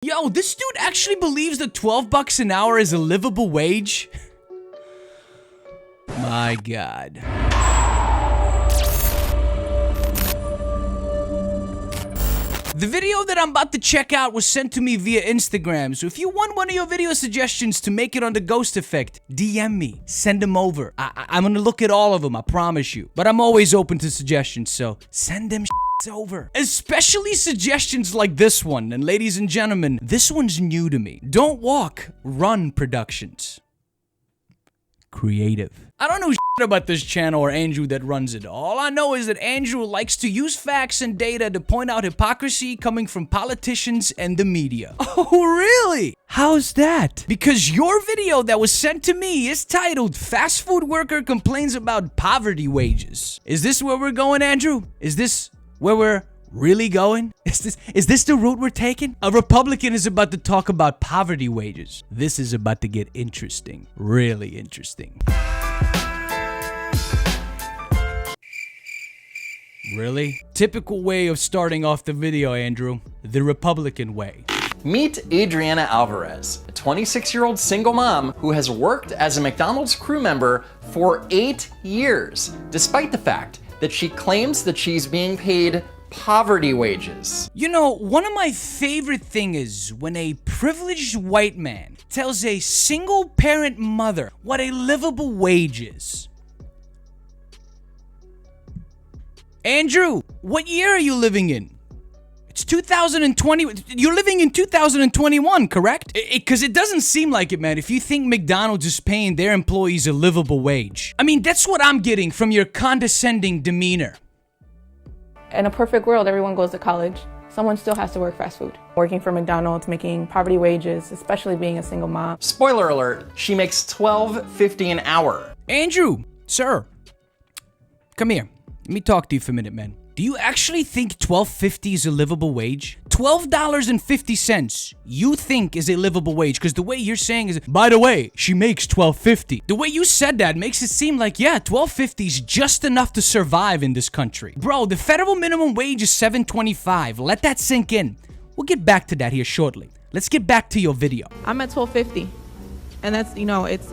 Yo, this dude actually believes that 12 bucks an hour is a livable wage? My God. The video that I'm about to check out was sent to me via Instagram, so if you want one of your video suggestions to make it on the Ghost Effect, DM me, send them over. I'm gonna look at all of them, I promise you. But I'm always open to suggestions, so send them over. Especially suggestions like this one, and ladies and gentlemen, this one's new to me. Don't Walk, Run Productions. Creative. I don't know shit about this channel or Andrew that runs it. All I know is that Andrew likes to use facts and data to point out hypocrisy coming from politicians and the media. Oh, really? How's that? Because your video that was sent to me is titled "Fast Food Worker Complains About Poverty Wages." Is this where we're going, Andrew? Is this where we're really going? Is this the route we're taking? A Republican is about to talk about poverty wages. This is about to get interesting. Really interesting. Really? Typical way of starting off the video, Andrew. The Republican way. Meet Adriana Alvarez, a 26-year-old single mom who has worked as a McDonald's crew member for 8 years, despite the fact that she claims that she's being paid poverty wages. You know, one of my favorite things is when a privileged white man tells a single parent mother what a livable wage is. Andrew, what year are you living in? It's 2020. You're living in 2021, correct? Because it doesn't seem like it, man. If you think McDonald's is paying their employees a livable wage. I mean, that's what I'm getting from your condescending demeanor. In a perfect world, everyone goes to college. Someone still has to work fast food. Working for McDonald's, making poverty wages, especially being a single mom. Spoiler alert, she makes $12.50 an hour. Andrew, sir, come here. Let me talk to you for a minute, man. Do you actually think $12.50 is a livable wage? $12.50 you think is a livable wage, because the way you're saying is, by the way, she makes $12.50. The way you said that makes it seem like, yeah, $12.50 is just enough to survive in this country. Bro, the federal minimum wage is $7.25. Let that sink in. We'll get back to that here shortly. Let's get back to your video. I'm at $12.50, and that's, you know, it's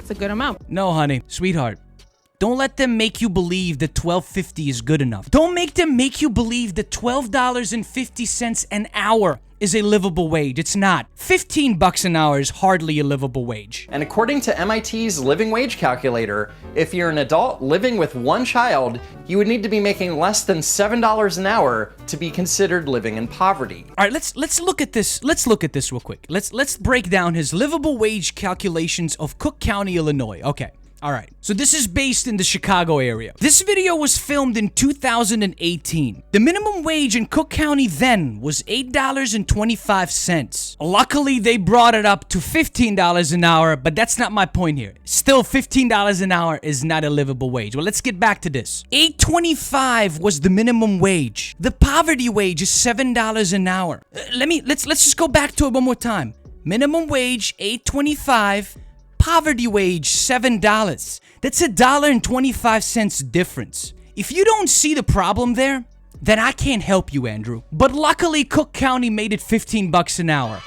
a good amount. No, honey, sweetheart. Don't let them make you believe that $12.50 is good enough. Don't make them make you believe that $12.50 an hour is a livable wage. It's not. 15 bucks an hour is hardly a livable wage. And according to MIT's living wage calculator, if you're an adult living with one child, you would need to be making less than $7 an hour to be considered living in poverty. All right, let's look at this. Let's look at this real quick. Let's break down his livable wage calculations of Cook County, Illinois. Okay. All right, so this is based in the Chicago area. This video was filmed in 2018. The minimum wage in Cook County then was $8.25. Luckily, they brought it up to $15 an hour, but that's not my point here. Still, $15 an hour is not a livable wage. Well, let's get back to this. $8.25 was the minimum wage. The poverty wage is $7 an hour. Let's just go back to it one more time. Minimum wage, $8.25. Poverty wage, $7. That's $1.25 difference. If you don't see the problem there, then I can't help you, Andrew. But luckily, Cook County made it 15 bucks an hour.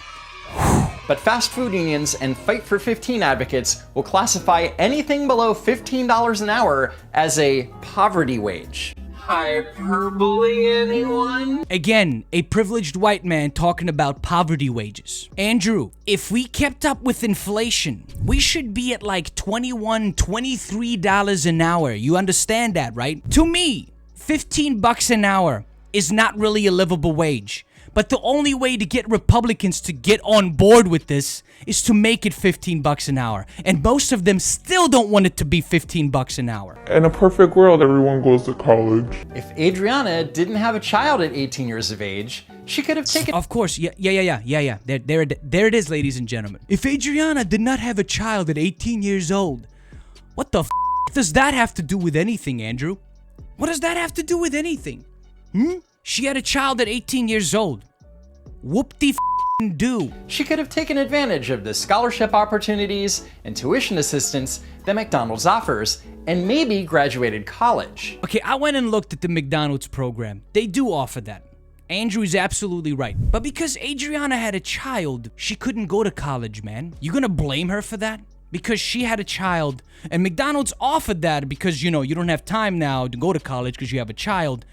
But fast food unions and Fight for 15 advocates will classify anything below $15 an hour as a poverty wage. Hyperbole, anyone? Again, a privileged white man talking about poverty wages. Andrew, if we kept up with inflation, we should be at like $21, $23 an hour. You understand that, right? To me, 15 bucks an hour is not really a livable wage. But the only way to get Republicans to get on board with this is to make it 15 bucks an hour. And most of them still don't want it to be 15 bucks an hour. In a perfect world, everyone goes to college. If Adriana didn't have a child at 18 years of age, she could have taken... Of course, yeah. There it is, ladies and gentlemen. If Adriana did not have a child at 18 years old, what the f*** does that have to do with anything, Andrew? What does that have to do with anything? She had a child at 18 years old. Whoop-de-f***ing-do. She could have taken advantage of the scholarship opportunities and tuition assistance that McDonald's offers, and maybe graduated college. Okay, I went and looked at the McDonald's program. They do offer that. Andrew is absolutely right. But because Adriana had a child, she couldn't go to college, man. You gonna blame her for that? Because she had a child, and McDonald's offered that because, you know, you don't have time now to go to college because you have a child.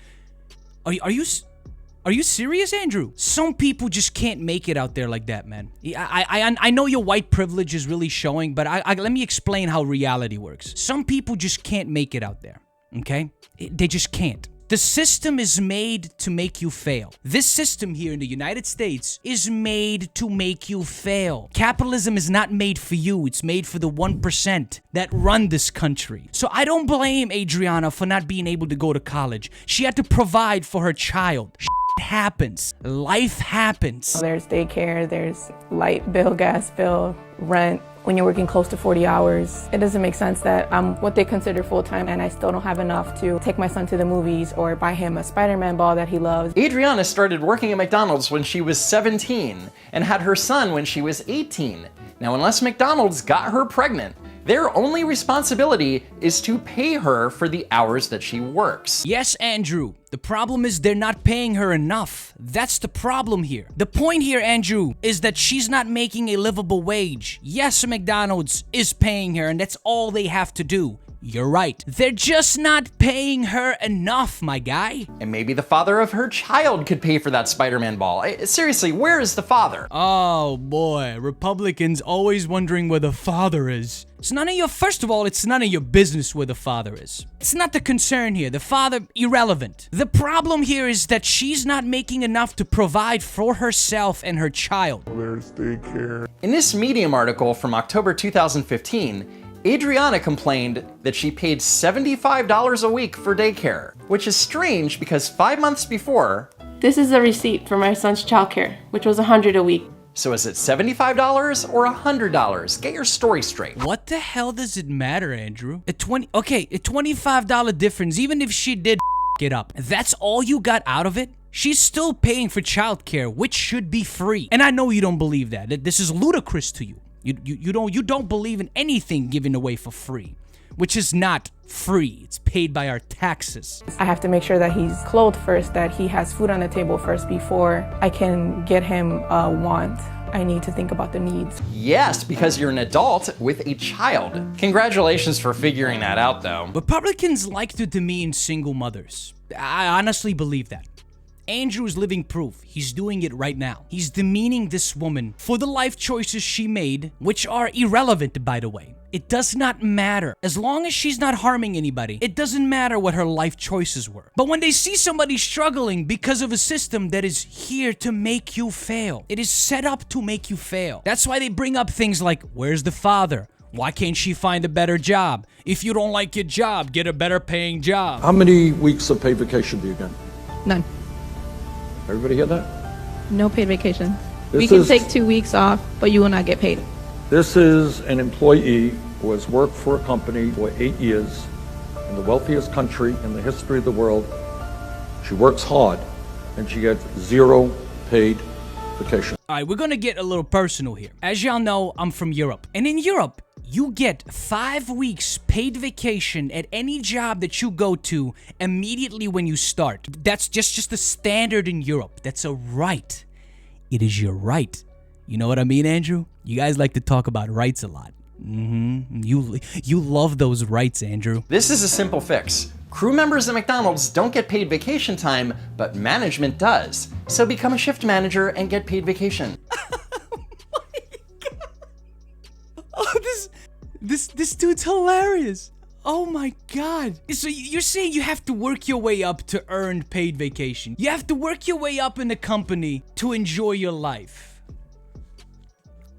Are you serious, Andrew? Some people just can't make it out there like that, man. I know your white privilege is really showing, but let me explain how reality works. Some people just can't make it out there, okay? They just can't. The system is made to make you fail. This system here in the United States is made to make you fail. Capitalism is not made for you. It's made for the 1% that run this country. So I don't blame Adriana for not being able to go to college. She had to provide for her child. Shit happens. Life happens. There's daycare, there's light bill, gas bill, rent. When you're working close to 40 hours, it doesn't make sense that I'm what they consider full-time and I still don't have enough to take my son to the movies or buy him a Spider-Man ball that he loves. Adriana started working at McDonald's when she was 17 and had her son when she was 18. Now, unless McDonald's got her pregnant, their only responsibility is to pay her for the hours that she works. Yes, Andrew. The problem is they're not paying her enough. That's the problem here. The point here, Andrew, is that she's not making a livable wage. Yes, McDonald's is paying her, and that's all they have to do. You're right. They're just not paying her enough, my guy. And maybe the father of her child could pay for that Spider-Man ball. Seriously, where is the father? Oh boy, Republicans always wondering where the father is. It's none of your, first of all, it's none of your business where the father is. It's not the concern here. The father, irrelevant. The problem here is that she's not making enough to provide for herself and her child. There's daycare. In this Medium article from October 2015, Adriana complained that she paid $75 a week for daycare, which is strange because 5 months before... This is a receipt for my son's childcare, which was $100 a week. So is it $75 or $100? Get your story straight. What the hell does it matter, Andrew? A $25 difference, even if she did it up. That's all you got out of it? She's still paying for childcare, which should be free. And I know you don't believe that. This is ludicrous to you. You don't believe in anything given away for free, which is not free. It's paid by our taxes. I have to make sure that he's clothed first, that he has food on the table first before I can get him a want. I need to think about the needs. Yes, because you're an adult with a child. Congratulations for figuring that out, though. Republicans like to demean single mothers. I honestly believe that. Andrew's living proof. He's doing it right now. He's demeaning this woman for the life choices she made, which are irrelevant, by the way. It does not matter. As long as she's not harming anybody, it doesn't matter what her life choices were. But when they see somebody struggling because of a system that is here to make you fail, it is set up to make you fail. That's why they bring up things like, where's the father? Why can't she find a better job? If you don't like your job, get a better paying job. How many weeks of paid vacation do you get? None. Everybody hear that? No paid vacation. This We can is- take 2 weeks off, but you will not get paid. This is an employee who has worked for a company for 8 years in the wealthiest country in the history of the world. She works hard and she gets 0 paid vacation. All right, we're gonna get a little personal here. As y'all know, I'm from Europe. And in Europe, you get 5 weeks paid vacation at any job that you go to immediately when you start. That's just the standard in Europe. That's a right. It is your right. You know what I mean, Andrew? You guys like to talk about rights a lot. You love those rights, Andrew. This is a simple fix. Crew members at McDonald's don't get paid vacation time, but management does. So become a shift manager and get paid vacation. Oh, this dude's hilarious. Oh my god. So you're saying you have to work your way up to earn paid vacation. You have to work your way up in the company to enjoy your life.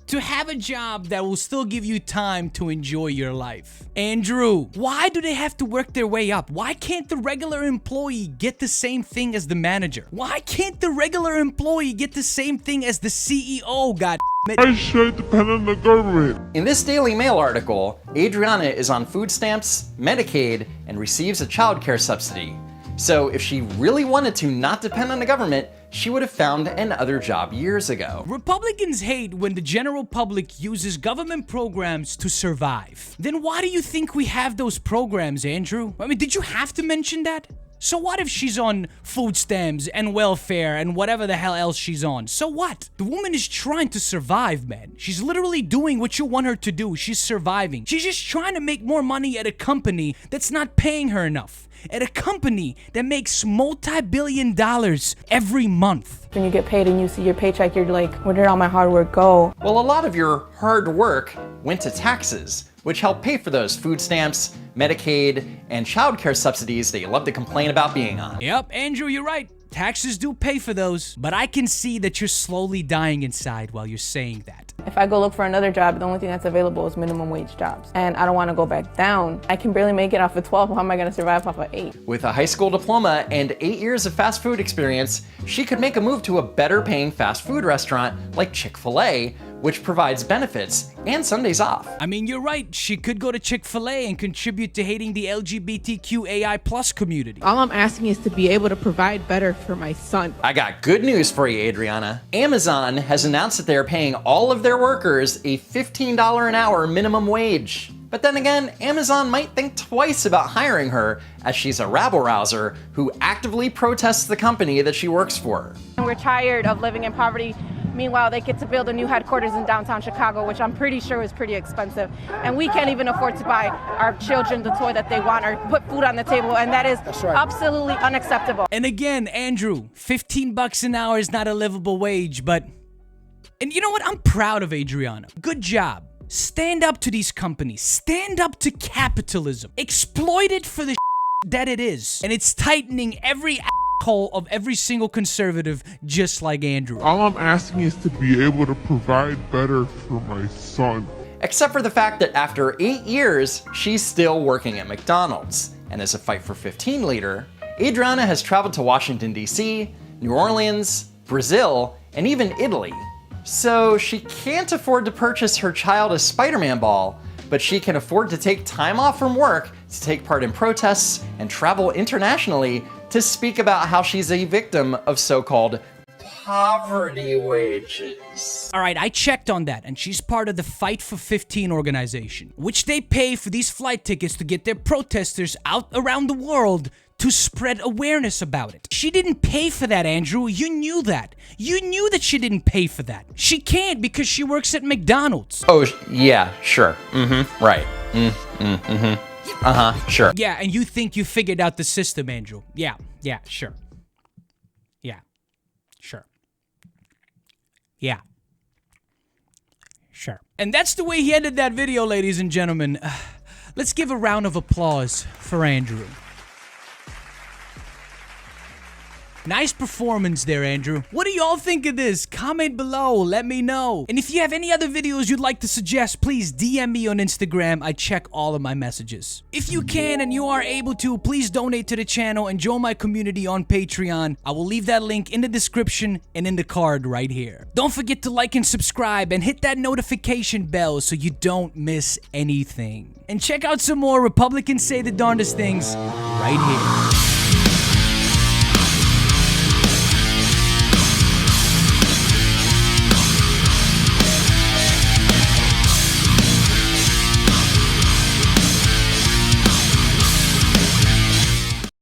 To have a job that will still give you time to enjoy your life. Andrew, why do they have to work their way up? Why can't the regular employee get the same thing as the manager? Why can't the regular employee get the same thing as the CEO, god? I should depend on the government. In this Daily Mail article, Adriana is on food stamps, Medicaid, and receives a childcare subsidy. So if she really wanted to not depend on the government, she would have found another job years ago. Republicans hate when the general public uses government programs to survive. Then why do you think we have those programs, Andrew? I mean, did you have to mention that? So what if she's on food stamps and welfare and whatever the hell else she's on? So what? The woman is trying to survive, man. She's literally doing what you want her to do. She's surviving. She's just trying to make more money at a company that's not paying her enough. At a company that makes multi-billion dollars every month. When you get paid and you see your paycheck, you're like, where did all my hard work go? Well, a lot of your hard work went to taxes, which help pay for those food stamps, Medicaid, and childcare subsidies that you love to complain about being on. Yep, Andrew, you're right. Taxes do pay for those, but I can see that you're slowly dying inside while you're saying that. If I go look for another job, the only thing that's available is minimum wage jobs. And I don't want to go back down. I can barely make it off of 12. How am I going to survive off of 8? With a high school diploma and 8 years of fast food experience, she could make a move to a better paying fast food restaurant like Chick-fil-A, which provides benefits and Sundays off. I mean, you're right. She could go to Chick-fil-A and contribute to hating the LGBTQAI+ community. All I'm asking is to be able to provide better for my son. I got good news for you, Adriana. Amazon has announced that they're paying all of their workers a $15 an hour minimum wage. But then again, Amazon might think twice about hiring her, as she's a rabble-rouser who actively protests the company that she works for. We're tired of living in poverty. Meanwhile, they get to build a new headquarters in downtown Chicago, which I'm pretty sure is pretty expensive. And we can't even afford to buy our children the toy that they want or put food on the table. And that is absolutely unacceptable. And again, Andrew, $15 an hour is not a livable wage, but... And you know what? I'm proud of Adriana. Good job. Stand up to these companies. Stand up to capitalism. Exploit it for the that it is. And it's tightening every hole of every single conservative, just like Andrew. All I'm asking is to be able to provide better for my son. Except for the fact that after 8 years, she's still working at McDonald's. And as a Fight for 15 leader, Adriana has traveled to Washington, D.C., New Orleans, Brazil, and even Italy. So she can't afford to purchase her child a Spider-Man ball, but she can afford to take time off from work to take part in protests and travel internationally to speak about how she's a victim of so-called poverty wages. All right, I checked on that, and she's part of the Fight for 15 organization, which they pay for these flight tickets to get their protesters out around the world to spread awareness about it. She didn't pay for that, Andrew. You knew that. You knew that she didn't pay for that. She can't because she works at McDonald's. Oh, yeah, sure. Right. Sure. Yeah, and you think you figured out the system, Andrew. Yeah, sure. Yeah, sure. Yeah. Sure. And that's the way he ended that video, ladies and gentlemen. Let's give a round of applause for Andrew. Nice performance there, Andrew. What do y'all think of this? Comment below, let me know. And if you have any other videos you'd like to suggest, please DM me on Instagram. I check all of my messages. If you can and you are able to, please donate to the channel and join my community on Patreon. I will leave that link in the description and in the card right here. Don't forget to like and subscribe and hit that notification bell so you don't miss anything. And check out some more Republicans Say the Darndest Things right here.